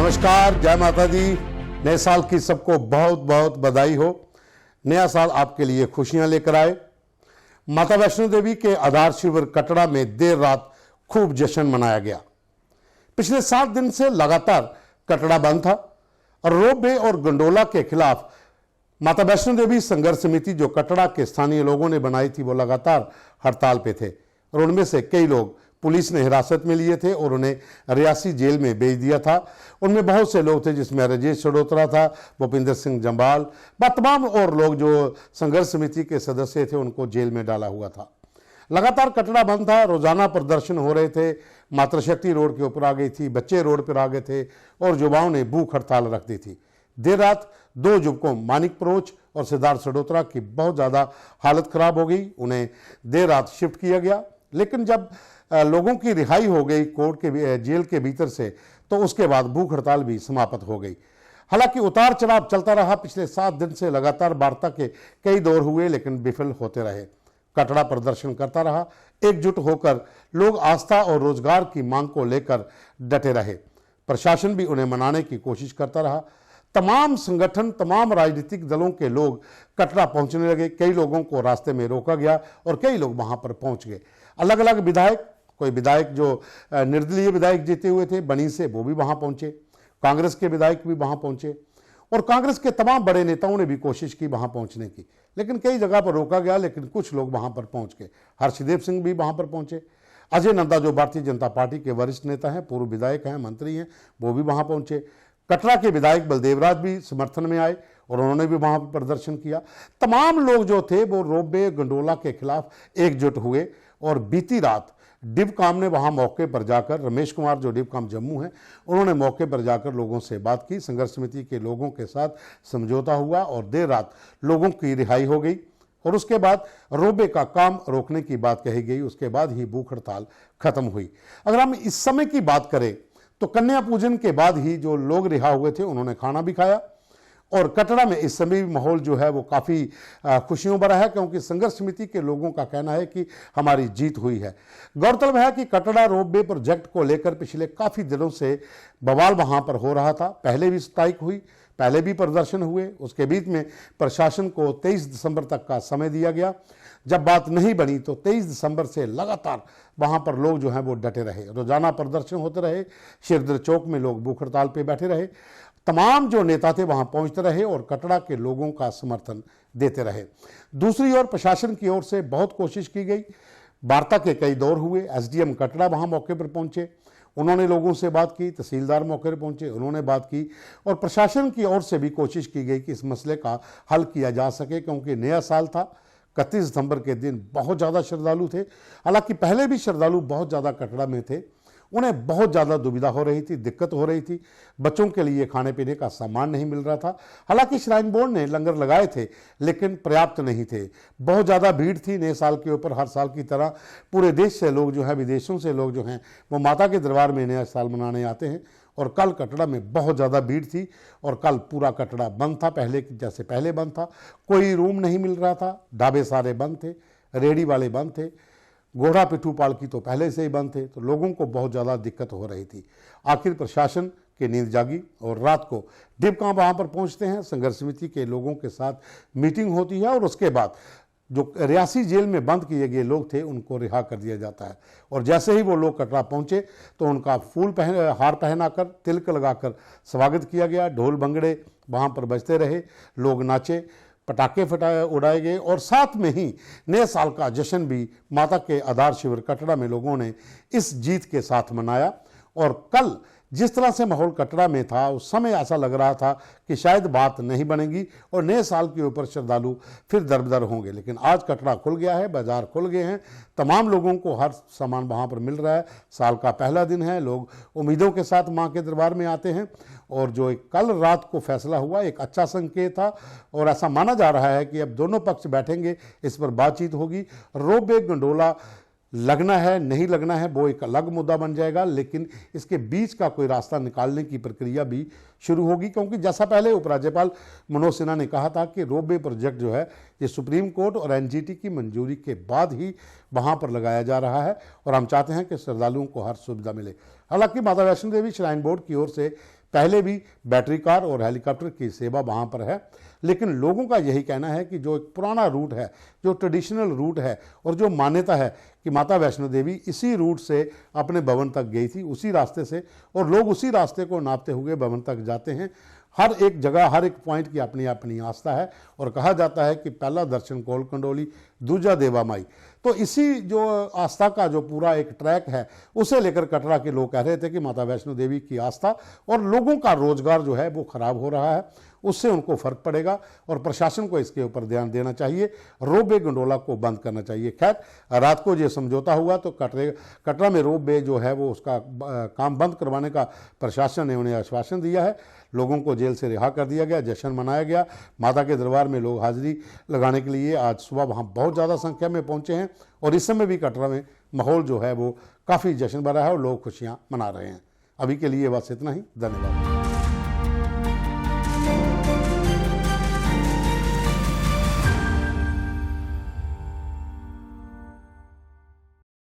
नमस्कार, जय माता दी। नए साल की सबको बहुत बहुत बधाई हो। नया साल आपके लिए खुशियां लेकर आए। माता वैष्णो देवी के आधार शिविर कटरा में देर रात खूब जश्न मनाया गया। पिछले 7 दिन से लगातार कटरा बंद था और रोपवे और गंडोला के खिलाफ माता वैष्णो देवी संघर्ष समिति जो कटरा के स्थानीय लोगों ने बनाई थी वो लगातार हड़ताल पे थे और उनमें से कई लोग पुलिस ने हिरासत में लिए थे और उन्हें रियासी जेल में भेज दिया था। उनमें बहुत से लोग थे जिसमें राजेश चडोत्रा था, भूपिंदर सिंह जम्वाल व तमाम और लोग जो संघर्ष समिति के सदस्य थे उनको जेल में डाला हुआ था। लगातार कटरा बंद था, रोजाना प्रदर्शन हो रहे थे। मातृशक्ति रोड के ऊपर आ गई थी, बच्चे रोड पर आ गए थे और युवाओं ने भूख हड़ताल रख दी थी। देर रात 2 युवकों मानिक परोच और सिद्धार्थ चडोत्रा की बहुत ज़्यादा हालत खराब हो गई। उन्हें देर रात शिफ्ट किया गया, लेकिन जब लोगों की रिहाई हो गई कोर्ट के जेल के भीतर से तो उसके बाद भूख हड़ताल भी समाप्त हो गई। हालांकि उतार चढ़ाव चलता रहा। पिछले 7 दिन से लगातार वार्ता के कई दौर हुए लेकिन विफल होते रहे। कटरा प्रदर्शन करता रहा। एकजुट होकर लोग आस्था और रोजगार की मांग को लेकर डटे रहे। प्रशासन भी उन्हें मनाने की कोशिश करता रहा। तमाम संगठन, तमाम राजनीतिक दलों के लोग कटरा पहुंचने लगे। कई लोगों को रास्ते में रोका गया और कई लोग वहां पर पहुंच गए। अलग अलग विधायक, कोई विधायक जो निर्दलीय विधायक जीते हुए थे बनी से, वो भी वहां पहुंचे। कांग्रेस के विधायक भी वहां पहुंचे और कांग्रेस के तमाम बड़े नेताओं ने भी कोशिश की वहां पहुंचने की, लेकिन कई जगह पर रोका गया। लेकिन कुछ लोग वहां पर पहुंच गए। हर्षदेव सिंह भी वहां पर पहुंचे। अजय नंदा जो भारतीय जनता पार्टी के वरिष्ठ नेता हैं, पूर्व विधायक हैं, मंत्री हैं, वो भी वहां पहुंचे। कटरा के विधायक बलदेव राज भी समर्थन में आए और उन्होंने भी वहां पर प्रदर्शन किया। तमाम लोग जो थे वो रोपवे गंडोला के खिलाफ एकजुट हुए और बीती रात डिवकाम ने वहां मौके पर जाकर, रमेश कुमार जो डिवकाम जम्मू है, उन्होंने मौके पर जाकर लोगों से बात की। संघर्ष समिति के लोगों के साथ समझौता हुआ और देर रात लोगों की रिहाई हो गई और उसके बाद रोपवे का काम रोकने की बात कही गई। उसके बाद ही भूख हड़ताल खत्म हुई। अगर हम इस समय की बात करें तो कन्या पूजन के बाद ही जो लोग रिहा हुए थे उन्होंने खाना भी खाया और कटरा में इस समय भी माहौल जो है वो काफ़ी खुशियों भरा है, क्योंकि संघर्ष समिति के लोगों का कहना है कि हमारी जीत हुई है। गौरतलब है कि कटरा रोपवे प्रोजेक्ट को लेकर पिछले काफ़ी दिनों से बवाल वहाँ पर हो रहा था। पहले भी स्ट्राइक हुई, पहले भी प्रदर्शन हुए। उसके बीच में प्रशासन को 23 दिसंबर तक का समय दिया गया। जब बात नहीं बनी तो 23 दिसंबर से लगातार वहाँ पर लोग जो हैं वो डटे रहे। रोजाना प्रदर्शन होते रहे। शिरदर चौक में लोग भूख हड़ताल पे बैठे रहे। तमाम जो नेता थे वहाँ पहुँचते रहे और कटरा के लोगों का समर्थन देते रहे। दूसरी ओर प्रशासन की ओर से बहुत कोशिश की गई। वार्ता के कई दौर हुए। एसडीएम कटरा वहाँ मौके पर पहुँचे, उन्होंने लोगों से बात की। तहसीलदार मौके पर पहुंचे, उन्होंने बात की और प्रशासन की ओर से भी कोशिश की गई कि इस मसले का हल किया जा सके, क्योंकि नया साल था। 31 दिसंबर के दिन बहुत ज़्यादा श्रद्धालु थे। हालांकि पहले भी श्रद्धालु बहुत ज़्यादा कटरा में थे। उन्हें बहुत ज़्यादा दुविधा हो रही थी, दिक्कत हो रही थी। बच्चों के लिए खाने पीने का सामान नहीं मिल रहा था। हालांकि श्राइन बोर्ड ने लंगर लगाए थे लेकिन पर्याप्त नहीं थे। बहुत ज़्यादा भीड़ थी नए साल के ऊपर। हर साल की तरह पूरे देश से लोग जो है, विदेशों से लोग जो हैं वो माता के दरबार में नया साल मनाने आते हैं और कल कटरा में बहुत ज़्यादा भीड़ थी और कल पूरा कटरा बंद था। पहले की जैसे पहले बंद था। कोई रूम नहीं मिल रहा था, ढाबे सारे बंद थे, रेडी वाले बंद थे, घोड़ा पिट्ठू पालकी तो पहले से ही बंद थे। तो लोगों को बहुत ज़्यादा दिक्कत हो रही थी। आखिर प्रशासन की नींद जागी और रात को डिवकाम वहाँ पर पहुँचते हैं। संघर्ष समिति के लोगों के साथ मीटिंग होती है और उसके बाद जो रियासी जेल में बंद किए गए लोग थे उनको रिहा कर दिया जाता है। और जैसे ही वो लोग कटरा पहुँचे तो उनका हार पहनाकर, तिलक लगाकर स्वागत किया गया। ढोल भंगड़े वहाँ पर बजते रहे, लोग नाचे, पटाखे उड़ाए गए और साथ में ही नए साल का जश्न भी माता के आधार शिविर कटरा में लोगों ने इस जीत के साथ मनाया। और कल जिस तरह से माहौल कटरा में था उस समय ऐसा लग रहा था कि शायद बात नहीं बनेगी और नए साल के ऊपर श्रद्धालु फिर दरबदर होंगे। लेकिन आज कटरा खुल गया है, बाजार खुल गए हैं, तमाम लोगों को हर सामान वहाँ पर मिल रहा है। साल का पहला दिन है, लोग उम्मीदों के साथ माँ के दरबार में आते हैं और जो कल रात को फैसला हुआ एक अच्छा संकेत था और ऐसा माना जा रहा है कि अब दोनों पक्ष बैठेंगे, इस पर बातचीत होगी। रोपवे गंडोला लगना है नहीं लगना है वो एक अलग मुद्दा बन जाएगा, लेकिन इसके बीच का कोई रास्ता निकालने की प्रक्रिया भी शुरू होगी। क्योंकि जैसा पहले उपराज्यपाल मनोज सिन्हा ने कहा था कि रोपवे प्रोजेक्ट जो है ये सुप्रीम कोर्ट और एनजीटी की मंजूरी के बाद ही वहां पर लगाया जा रहा है और हम चाहते हैं कि श्रद्धालुओं को हर सुविधा मिले। हालांकि माता वैष्णो देवी श्राइन बोर्ड की ओर से पहले भी बैटरी कार और हेलीकॉप्टर की सेवा वहाँ पर है, लेकिन लोगों का यही कहना है कि जो एक पुराना रूट है, जो ट्रेडिशनल रूट है और जो मान्यता है कि माता वैष्णो देवी इसी रूट से अपने भवन तक गई थी, उसी रास्ते से, और लोग उसी रास्ते को नापते हुए भवन तक जाते हैं। हर एक जगह, हर एक पॉइंट की अपनी अपनी आस्था है और कहा जाता है कि पहला दर्शन कोल कंडोली, दूजा देवा माई। तो इसी जो आस्था का जो पूरा एक ट्रैक है, उसे लेकर कटरा के लोग कह रहे थे कि माता वैष्णो देवी की आस्था और लोगों का रोजगार जो है वो खराब हो रहा है, उससे उनको फर्क पड़ेगा और प्रशासन को इसके ऊपर ध्यान देना चाहिए, रोपवे गंडोला को बंद करना चाहिए। खैर, रात को ये समझौता हुआ तो कटरा में रोपवे जो है वो उसका काम बंद करवाने का प्रशासन ने उन्हें आश्वासन दिया है। लोगों को जेल से रिहा कर दिया गया, जश्न मनाया गया। माता के दरबार में लोग हाजिरी लगाने के लिए आज सुबह वहाँ बहुत ज़्यादा संख्या में पहुँचे हैं और इस समय भी कटरा में माहौल जो है वो काफ़ी जश्न भरा है और लोग खुशियाँ मना रहे हैं। अभी के लिए बस इतना ही, धन्यवाद।